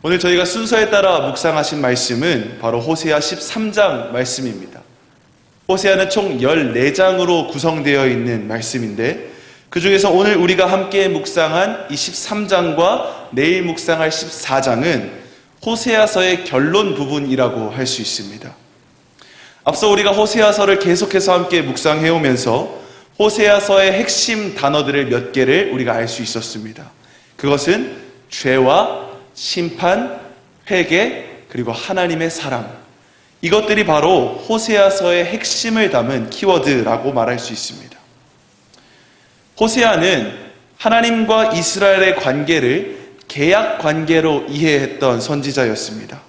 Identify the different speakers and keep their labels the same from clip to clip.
Speaker 1: 오늘 저희가 순서에 따라 묵상하신 말씀은 바로 호세아 13장 말씀입니다. 호세아는 총 14장으로 구성되어 있는 말씀인데 그 중에서 오늘 우리가 함께 묵상한 이 13장과 내일 묵상할 14장은 호세아서의 결론 부분이라고 할 수 있습니다. 앞서 우리가 호세아서를 계속해서 함께 묵상해오면서 호세아서의 핵심 단어들을 몇 개를 우리가 알 수 있었습니다. 그것은 죄와 심판, 회개, 그리고 하나님의 사랑. 이것들이 바로 호세아서의 핵심을 담은 키워드라고 말할 수 있습니다. 호세아는 하나님과 이스라엘의 관계를 계약 관계로 이해했던 선지자였습니다.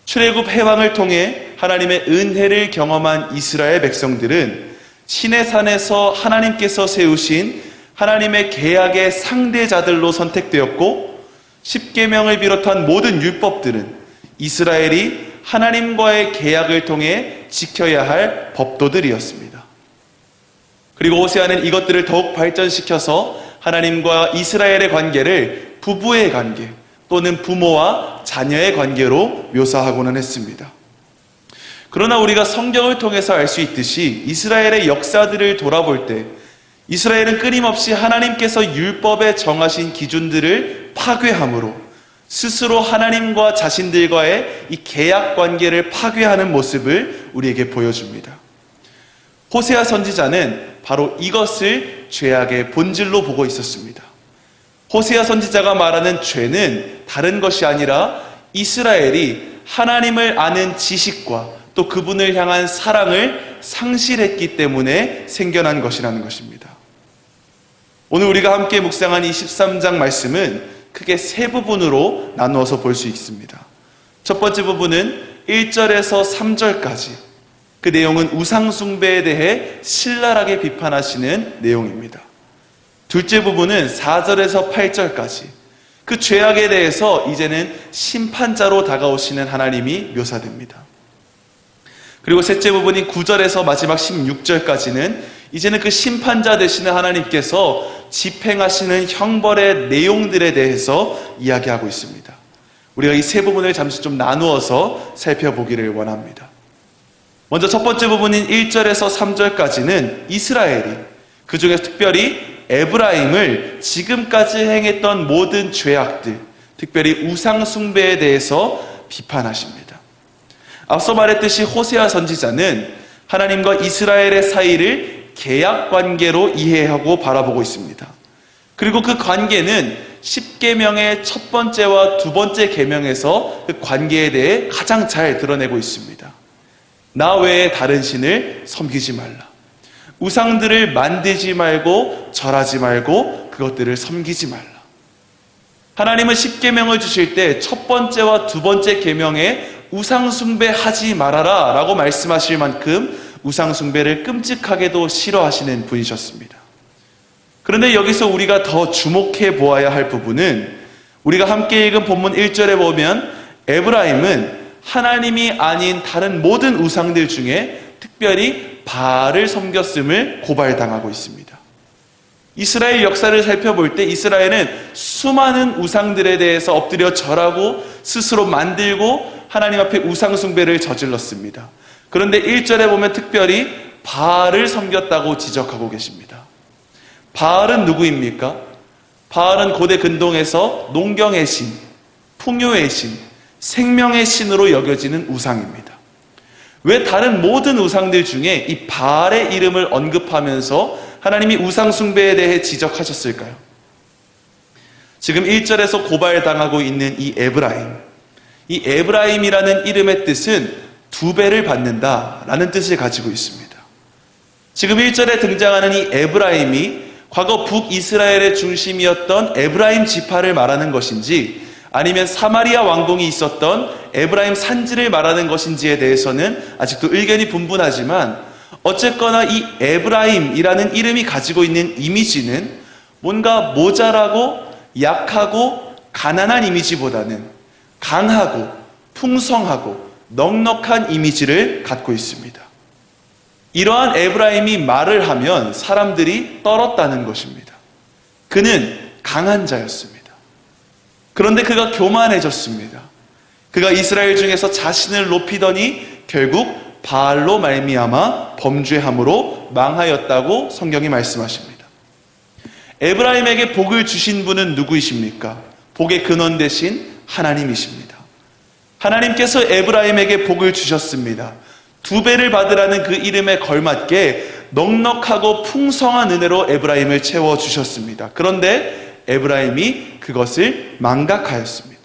Speaker 1: 출애굽 해방을 통해 하나님의 은혜를 경험한 이스라엘 백성들은 시내산에서 하나님께서 세우신 하나님의 계약의 상대자들로 선택되었고 십계명을 비롯한 모든 율법들은 이스라엘이 하나님과의 계약을 통해 지켜야 할 법도들이었습니다. 그리고 호세아는 이것들을 더욱 발전시켜서 하나님과 이스라엘의 관계를 부부의 관계 또는 부모와 자녀의 관계로 묘사하고는 했습니다. 그러나 우리가 성경을 통해서 알 수 있듯이 이스라엘의 역사들을 돌아볼 때 이스라엘은 끊임없이 하나님께서 율법에 정하신 기준들을 파괴함으로 스스로 하나님과 자신들과의 이 계약 관계를 파괴하는 모습을 우리에게 보여줍니다. 호세아 선지자는 바로 이것을 죄악의 본질로 보고 있었습니다. 호세아 선지자가 말하는 죄는 다른 것이 아니라 이스라엘이 하나님을 아는 지식과 또 그분을 향한 사랑을 상실했기 때문에 생겨난 것이라는 것입니다. 오늘 우리가 함께 묵상한 이 13장 말씀은 크게 세 부분으로 나누어서 볼 수 있습니다. 첫 번째 부분은 1절에서 3절까지 그 내용은 우상숭배에 대해 신랄하게 비판하시는 내용입니다. 둘째 부분은 4절에서 8절까지 그 죄악에 대해서 이제는 심판자로 다가오시는 하나님이 묘사됩니다. 그리고 셋째 부분인 9절에서 마지막 16절까지는 이제는 그 심판자 되시는 하나님께서 집행하시는 형벌의 내용들에 대해서 이야기하고 있습니다. 우리가 이 세 부분을 잠시 좀 나누어서 살펴보기를 원합니다. 먼저 첫 번째 부분인 1절에서 3절까지는 이스라엘이, 그 중에서 특별히 에브라임을 지금까지 행했던 모든 죄악들, 특별히 우상 숭배에 대해서 비판하십니다. 앞서 말했듯이 호세아 선지자는 하나님과 이스라엘의 사이를 계약 관계로 이해하고 바라보고 있습니다. 그리고 그 관계는 십계명의 첫 번째와 두 번째 계명에서 그 관계에 대해 가장 잘 드러내고 있습니다. 나 외에 다른 신을 섬기지 말라. 우상들을 만들지 말고 절하지 말고 그것들을 섬기지 말라. 하나님은 십계명을 주실 때 첫 번째와 두 번째 계명에 우상 숭배하지 말아라 라고 말씀하실 만큼 우상 숭배를 끔찍하게도 싫어하시는 분이셨습니다. 그런데 여기서 우리가 더 주목해 보아야 할 부분은 우리가 함께 읽은 본문 1절에 보면 에브라임은 하나님이 아닌 다른 모든 우상들 중에 특별히 바알을 섬겼음을 고발당하고 있습니다. 이스라엘 역사를 살펴볼 때 이스라엘은 수많은 우상들에 대해서 엎드려 절하고 스스로 만들고 하나님 앞에 우상 숭배를 저질렀습니다. 그런데 1절에 보면 특별히 바알을 섬겼다고 지적하고 계십니다. 바알은 누구입니까? 바알은 고대 근동에서 농경의 신, 풍요의 신, 생명의 신으로 여겨지는 우상입니다. 왜 다른 모든 우상들 중에 이 바알의 이름을 언급하면서 하나님이 우상 숭배에 대해 지적하셨을까요? 지금 1절에서 고발당하고 있는 이 에브라임, 이 에브라임이라는 이름의 뜻은 두 배를 받는다라는 뜻을 가지고 있습니다. 지금 1절에 등장하는 이 에브라임이 과거 북이스라엘의 중심이었던 에브라임 지파를 말하는 것인지 아니면 사마리아 왕궁이 있었던 에브라임 산지를 말하는 것인지에 대해서는 아직도 의견이 분분하지만 어쨌거나 이 에브라임이라는 이름이 가지고 있는 이미지는 뭔가 모자라고 약하고 가난한 이미지보다는 강하고 풍성하고 넉넉한 이미지를 갖고 있습니다. 이러한 에브라임이 말을 하면 사람들이 떨었다는 것입니다. 그는 강한 자였습니다. 그런데 그가 교만해졌습니다. 그가 이스라엘 중에서 자신을 높이더니 결국 바알로 말미암아 범죄함으로 망하였다고 성경이 말씀하십니다. 에브라임에게 복을 주신 분은 누구이십니까? 복의 근원 되신 하나님이십니다. 하나님께서 에브라임에게 복을 주셨습니다. 2배를 받으라는 그 이름에 걸맞게 넉넉하고 풍성한 은혜로 에브라임을 채워주셨습니다. 그런데 에브라임이 그것을 망각하였습니다.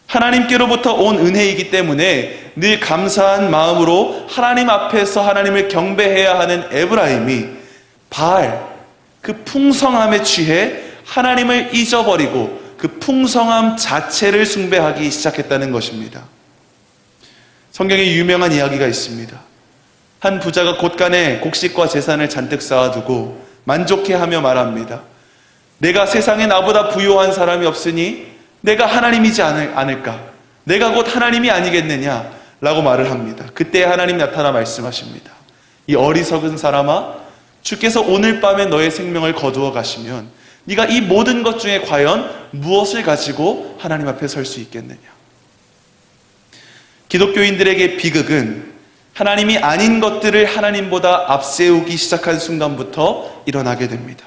Speaker 1: 하나님께로부터 온 은혜이기 때문에 늘 감사한 마음으로 하나님 앞에서 하나님을 경배해야 하는 에브라임이 바알, 그 풍성함에 취해 하나님을 잊어버리고 그 풍성함 자체를 숭배하기 시작했다는 것입니다. 성경에 유명한 이야기가 있습니다. 한 부자가 곳간에 곡식과 재산을 잔뜩 쌓아두고 만족해하며 말합니다. 내가 세상에 나보다 부유한 사람이 없으니 내가 하나님이지 않을까? 내가 곧 하나님이 아니겠느냐? 라고 말을 합니다. 그때 하나님 나타나 말씀하십니다. 이 어리석은 사람아, 주께서 오늘 밤에 너의 생명을 거두어 가시면 네가 이 모든 것 중에 과연 무엇을 가지고 하나님 앞에 설 수 있겠느냐? 기독교인들에게 비극은 하나님이 아닌 것들을 하나님보다 앞세우기 시작한 순간부터 일어나게 됩니다.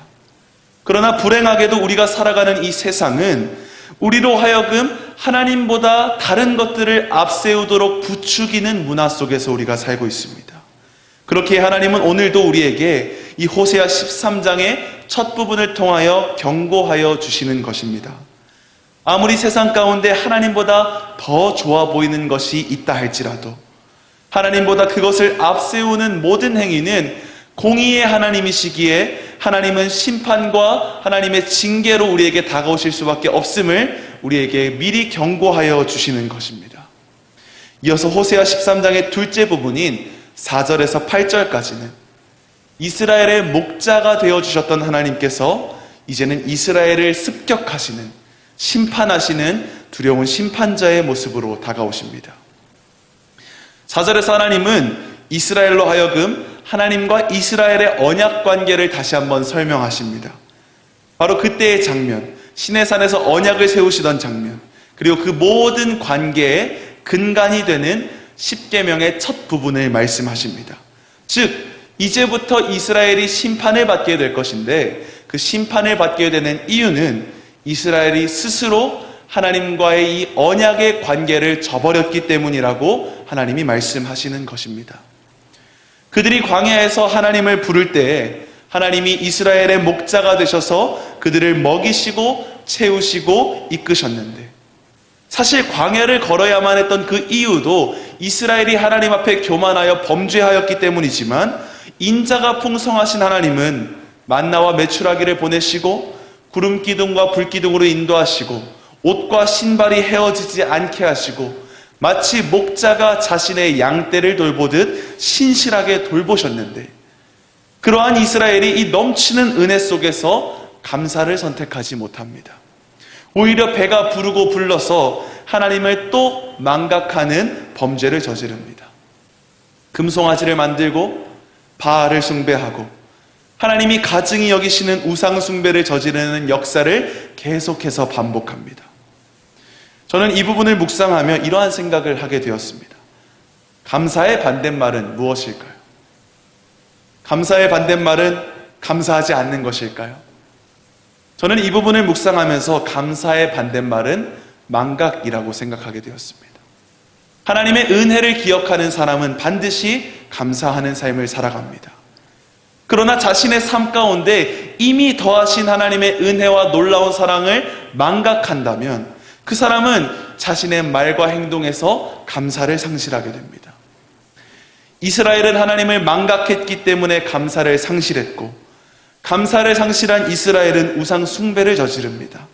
Speaker 1: 그러나 불행하게도 우리가 살아가는 이 세상은 우리로 하여금 하나님보다 다른 것들을 앞세우도록 부추기는 문화 속에서 우리가 살고 있습니다. 그렇게 하나님은 오늘도 우리에게 이 호세아 13장의 첫 부분을 통하여 경고하여 주시는 것입니다. 아무리 세상 가운데 하나님보다 더 좋아 보이는 것이 있다 할지라도 하나님보다 그것을 앞세우는 모든 행위는 공의의 하나님이시기에 하나님은 심판과 하나님의 징계로 우리에게 다가오실 수밖에 없음을 우리에게 미리 경고하여 주시는 것입니다. 이어서 호세아 13장의 둘째 부분인 4절에서 8절까지는 이스라엘의 목자가 되어주셨던 하나님께서 이제는 이스라엘을 습격하시는, 심판하시는 두려운 심판자의 모습으로 다가오십니다. 4절에서 하나님은 이스라엘로 하여금 하나님과 이스라엘의 언약 관계를 다시 한번 설명하십니다. 바로 그때의 장면, 시내산에서 언약을 세우시던 장면, 그리고 그 모든 관계의 근간이 되는 십계명의 첫 부분을 말씀하십니다. 즉, 이제부터 이스라엘이 심판을 받게 될 것인데 그 심판을 받게 되는 이유는 이스라엘이 스스로 하나님과의 이 언약의 관계를 저버렸기 때문이라고 하나님이 말씀하시는 것입니다. 그들이 광야에서 하나님을 부를 때에 하나님이 이스라엘의 목자가 되셔서 그들을 먹이시고 채우시고 이끄셨는데 사실 광야를 걸어야만 했던 그 이유도 이스라엘이 하나님 앞에 교만하여 범죄하였기 때문이지만 인자가 풍성하신 하나님은 만나와 메추라기를 보내시고 구름 기둥과 불 기둥으로 인도하시고 옷과 신발이 헤어지지 않게 하시고 마치 목자가 자신의 양떼를 돌보듯 신실하게 돌보셨는데 그러한 이스라엘이 이 넘치는 은혜 속에서 감사를 선택하지 못합니다. 오히려 배가 부르고 불러서 하나님을 또 망각하는 범죄를 저지릅니다. 금송아지를 만들고 바알을 숭배하고 하나님이 가증히 여기시는 우상 숭배를 저지르는 역사를 계속해서 반복합니다. 저는 이 부분을 묵상하며 이러한 생각을 하게 되었습니다. 감사의 반대말은 무엇일까요? 감사의 반대말은 감사하지 않는 것일까요? 저는 이 부분을 묵상하면서 감사의 반대말은 망각이라고 생각하게 되었습니다. 하나님의 은혜를 기억하는 사람은 반드시 감사하는 삶을 살아갑니다. 그러나 자신의 삶 가운데 이미 더하신 하나님의 은혜와 놀라운 사랑을 망각한다면 그 사람은 자신의 말과 행동에서 감사를 상실하게 됩니다. 이스라엘은 하나님을 망각했기 때문에 감사를 상실했고 감사를 상실한 이스라엘은 우상 숭배를 저지릅니다.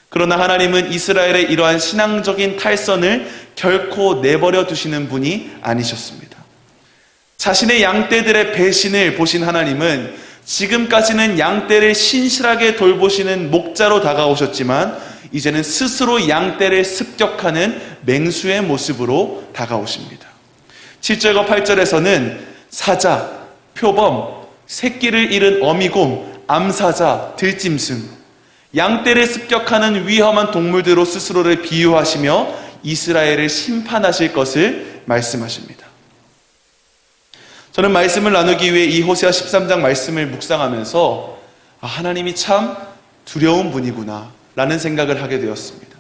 Speaker 1: 그러나 하나님은 이스라엘의 이러한 신앙적인 탈선을 결코 내버려 두시는 분이 아니셨습니다. 자신의 양떼들의 배신을 보신 하나님은 지금까지는 양떼를 신실하게 돌보시는 목자로 다가오셨지만 이제는 스스로 양떼를 습격하는 맹수의 모습으로 다가오십니다. 7절과 8절에서는 사자, 표범, 새끼를 잃은 어미곰, 암사자, 들짐승 양떼를 습격하는 위험한 동물들로 스스로를 비유하시며 이스라엘을 심판하실 것을 말씀하십니다. 저는 말씀을 나누기 위해 이 호세아 13장 말씀을 묵상하면서 하나님이 참 두려운 분이구나 라는 생각을 하게 되었습니다.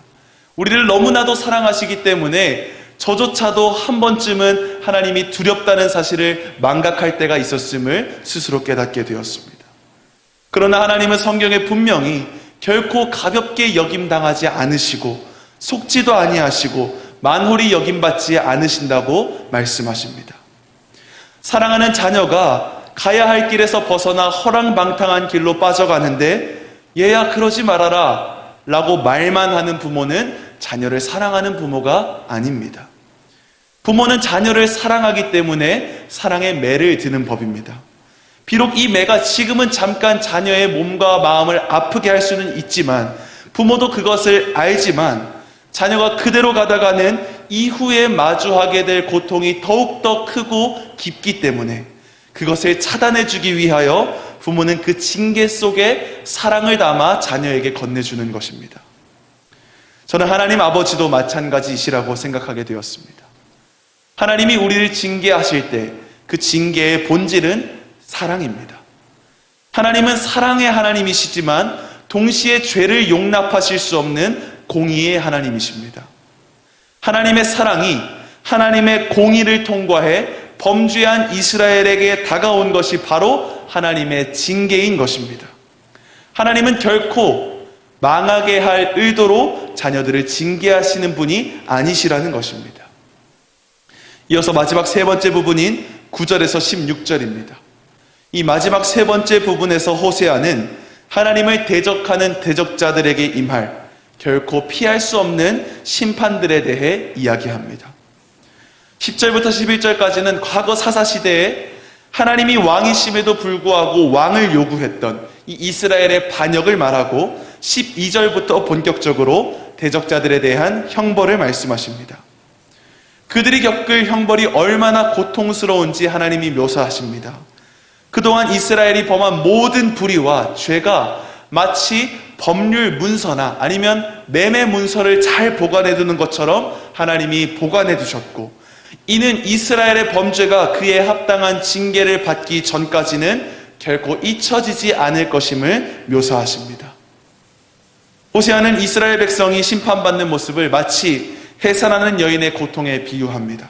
Speaker 1: 우리를 너무나도 사랑하시기 때문에 저조차도 한 번쯤은 하나님이 두렵다는 사실을 망각할 때가 있었음을 스스로 깨닫게 되었습니다. 그러나 하나님은 성경에 분명히 결코 가볍게 여김당하지 않으시고 속지도 아니하시고 만홀히 여김받지 않으신다고 말씀하십니다. 사랑하는 자녀가 가야 할 길에서 벗어나 허랑방탕한 길로 빠져가는데 얘야 그러지 말아라 라고 말만 하는 부모는 자녀를 사랑하는 부모가 아닙니다. 부모는 자녀를 사랑하기 때문에 사랑에 매를 드는 법입니다. 비록 이 매가 지금은 잠깐 자녀의 몸과 마음을 아프게 할 수는 있지만 부모도 그것을 알지만 자녀가 그대로 가다가는 이후에 마주하게 될 고통이 더욱더 크고 깊기 때문에 그것을 차단해주기 위하여 부모는 그 징계 속에 사랑을 담아 자녀에게 건네주는 것입니다. 저는 하나님 아버지도 마찬가지이시라고 생각하게 되었습니다. 하나님이 우리를 징계하실 때 그 징계의 본질은 사랑입니다. 하나님은 사랑의 하나님이시지만 동시에 죄를 용납하실 수 없는 공의의 하나님이십니다. 하나님의 사랑이 하나님의 공의를 통과해 범죄한 이스라엘에게 다가온 것이 바로 하나님의 징계인 것입니다. 하나님은 결코 망하게 할 의도로 자녀들을 징계하시는 분이 아니시라는 것입니다. 이어서 마지막 세 번째 부분인 9절에서 16절입니다. 이 마지막 세 번째 부분에서 호세아는 하나님을 대적하는 대적자들에게 임할 결코 피할 수 없는 심판들에 대해 이야기합니다. 10절부터 11절까지는 과거 사사시대에 하나님이 왕이심에도 불구하고 왕을 요구했던 이 이스라엘의 반역을 말하고 12절부터 본격적으로 대적자들에 대한 형벌을 말씀하십니다. 그들이 겪을 형벌이 얼마나 고통스러운지 하나님이 묘사하십니다. 그동안 이스라엘이 범한 모든 불의와 죄가 마치 법률 문서나 아니면 매매 문서를 잘 보관해 두는 것처럼 하나님이 보관해 두셨고, 이는 이스라엘의 범죄가 그에 합당한 징계를 받기 전까지는 결코 잊혀지지 않을 것임을 묘사하십니다. 호세아는 이스라엘 백성이 심판받는 모습을 마치 해산하는 여인의 고통에 비유합니다.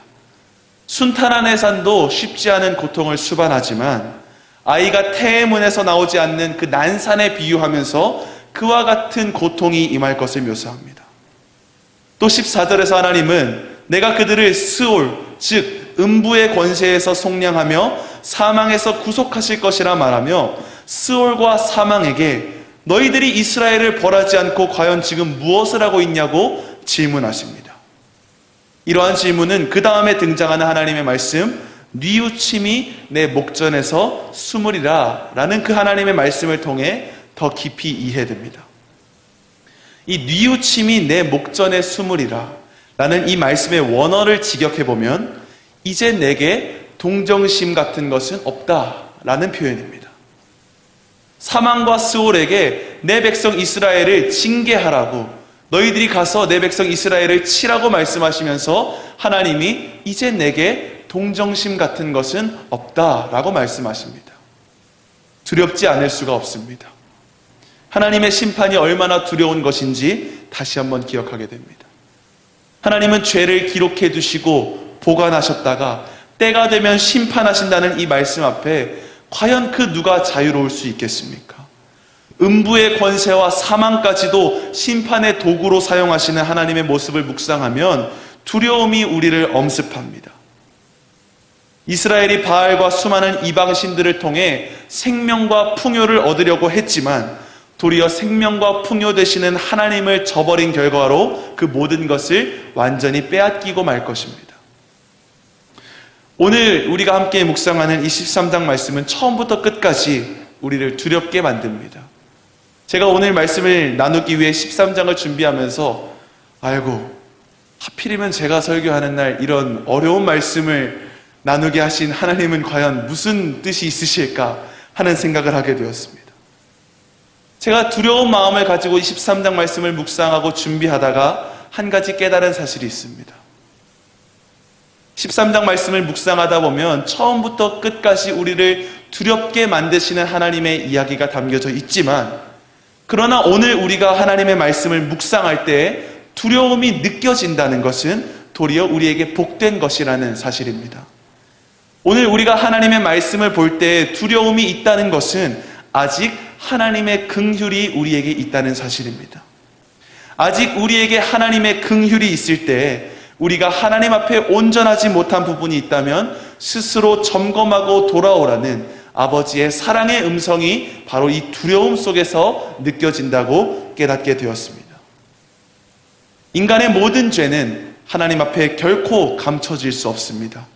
Speaker 1: 순탄한 해산도 쉽지 않은 고통을 수반하지만 아이가 태의 문에서 나오지 않는 그 난산에 비유하면서 그와 같은 고통이 임할 것을 묘사합니다. 또 14절에서 하나님은 내가 그들을 스올, 즉 음부의 권세에서 속량하며 사망에서 구속하실 것이라 말하며 스올과 사망에게 너희들이 이스라엘을 벌하지 않고 과연 지금 무엇을 하고 있냐고 질문하십니다. 이러한 질문은 그 다음에 등장하는 하나님의 말씀, 뉘우침이 내 목전에서 숨으리라 라는 그 하나님의 말씀을 통해 더 깊이 이해됩니다. 이 뉘우침이 내 목전에 숨으리라 라는 이 말씀의 원어를 직역해보면 이제 내게 동정심 같은 것은 없다 라는 표현입니다. 사망과 스올에게 내 백성 이스라엘을 징계하라고, 너희들이 가서 내 백성 이스라엘을 치라고 말씀하시면서 하나님이 이제 내게 동정심 같은 것은 없다라고 말씀하십니다. 두렵지 않을 수가 없습니다. 하나님의 심판이 얼마나 두려운 것인지 다시 한번 기억하게 됩니다. 하나님은 죄를 기록해 두시고 보관하셨다가 때가 되면 심판하신다는 이 말씀 앞에 과연 그 누가 자유로울 수 있겠습니까? 음부의 권세와 사망까지도 심판의 도구로 사용하시는 하나님의 모습을 묵상하면 두려움이 우리를 엄습합니다. 이스라엘이 바알과 수많은 이방신들을 통해 생명과 풍요를 얻으려고 했지만 도리어 생명과 풍요 되시는 하나님을 저버린 결과로 그 모든 것을 완전히 빼앗기고 말 것입니다. 오늘 우리가 함께 묵상하는 이 13장 말씀은 처음부터 끝까지 우리를 두렵게 만듭니다. 제가 오늘 말씀을 나누기 위해 13장을 준비하면서 아이고, 하필이면 제가 설교하는 날 이런 어려운 말씀을 나누게 하신 하나님은 과연 무슨 뜻이 있으실까 하는 생각을 하게 되었습니다. 제가 두려운 마음을 가지고 23장 말씀을 묵상하고 준비하다가 한 가지 깨달은 사실이 있습니다. 13장 말씀을 묵상하다 보면 처음부터 끝까지 우리를 두렵게 만드시는 하나님의 이야기가 담겨져 있지만, 그러나 오늘 우리가 하나님의 말씀을 묵상할 때 두려움이 느껴진다는 것은 도리어 우리에게 복된 것이라는 사실입니다. 오늘 우리가 하나님의 말씀을 볼 때 두려움이 있다는 것은 아직 하나님의 긍휼이 우리에게 있다는 사실입니다. 아직 우리에게 하나님의 긍휼이 있을 때 우리가 하나님 앞에 온전하지 못한 부분이 있다면 스스로 점검하고 돌아오라는 아버지의 사랑의 음성이 바로 이 두려움 속에서 느껴진다고 깨닫게 되었습니다. 인간의 모든 죄는 하나님 앞에 결코 감춰질 수 없습니다.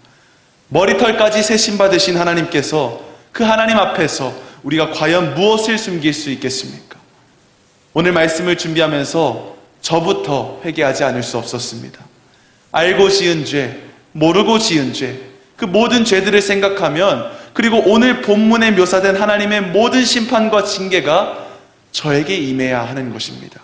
Speaker 1: 머리털까지 세심받으신 하나님께서 그 하나님 앞에서 우리가 과연 무엇을 숨길 수 있겠습니까? 오늘 말씀을 준비하면서 저부터 회개하지 않을 수 없었습니다. 알고 지은 죄, 모르고 지은 죄, 그 모든 죄들을 생각하면, 그리고 오늘 본문에 묘사된 하나님의 모든 심판과 징계가 저에게 임해야 하는 것입니다.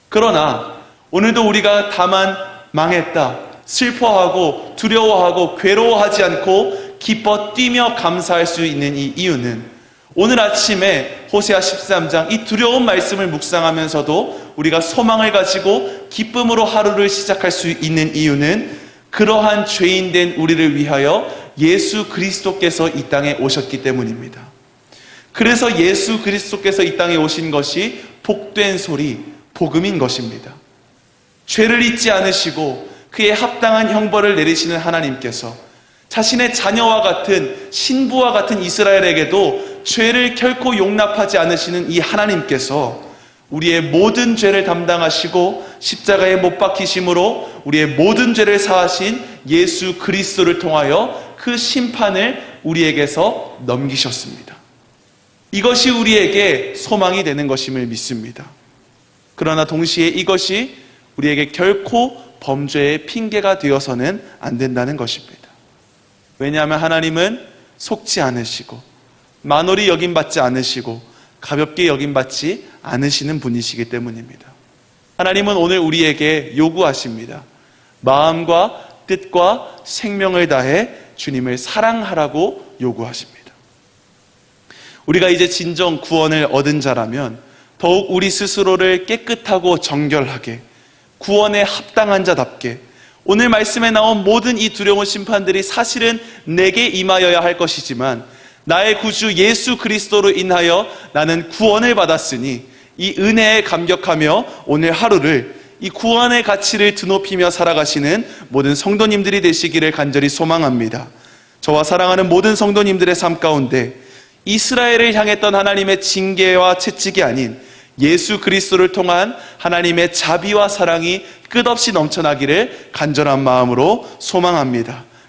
Speaker 1: 그러나 오늘도 우리가 다만 망했다, 슬퍼하고 두려워하고 괴로워하지 않고 기뻐 뛰며 감사할 수 있는 이 이유는, 오늘 아침에 호세아 13장 이 두려운 말씀을 묵상하면서도 우리가 소망을 가지고 기쁨으로 하루를 시작할 수 있는 이유는, 그러한 죄인된 우리를 위하여 예수 그리스도께서 이 땅에 오셨기 때문입니다. 그래서 예수 그리스도께서 이 땅에 오신 것이 복된 소리, 복음인 것입니다. 죄를 잊지 않으시고 그에 합당한 형벌을 내리시는 하나님께서 자신의 자녀와 같은 신부와 같은 이스라엘에게도 죄를 결코 용납하지 않으시는 이 하나님께서 우리의 모든 죄를 담당하시고 십자가에 못 박히심으로 우리의 모든 죄를 사하신 예수 그리스도를 통하여 그 심판을 우리에게서 넘기셨습니다. 이것이 우리에게 소망이 되는 것임을 믿습니다. 그러나 동시에 이것이 우리에게 결코 범죄의 핑계가 되어서는 안 된다는 것입니다. 왜냐하면 하나님은 속지 않으시고 만홀히 여김받지 않으시고 가볍게 여김받지 않으시는 분이시기 때문입니다. 하나님은 오늘 우리에게 요구하십니다. 마음과 뜻과 생명을 다해 주님을 사랑하라고 요구하십니다. 우리가 이제 진정 구원을 얻은 자라면 더욱 우리 스스로를 깨끗하고 정결하게, 구원에 합당한 자답게, 오늘 말씀에 나온 모든 이 두려운 심판들이 사실은 내게 임하여야 할 것이지만 나의 구주 예수 그리스도로 인하여 나는 구원을 받았으니 이 은혜에 감격하며 오늘 하루를 이 구원의 가치를 드높이며 살아가시는 모든 성도님들이 되시기를 간절히 소망합니다. 저와 사랑하는 모든 성도님들의 삶 가운데 이스라엘을 향했던 하나님의 징계와 채찍이 아닌 예수 그리스도를 통한 하나님의 자비와 사랑이 끝없이 넘쳐나기를 간절한 마음으로 소망합니다.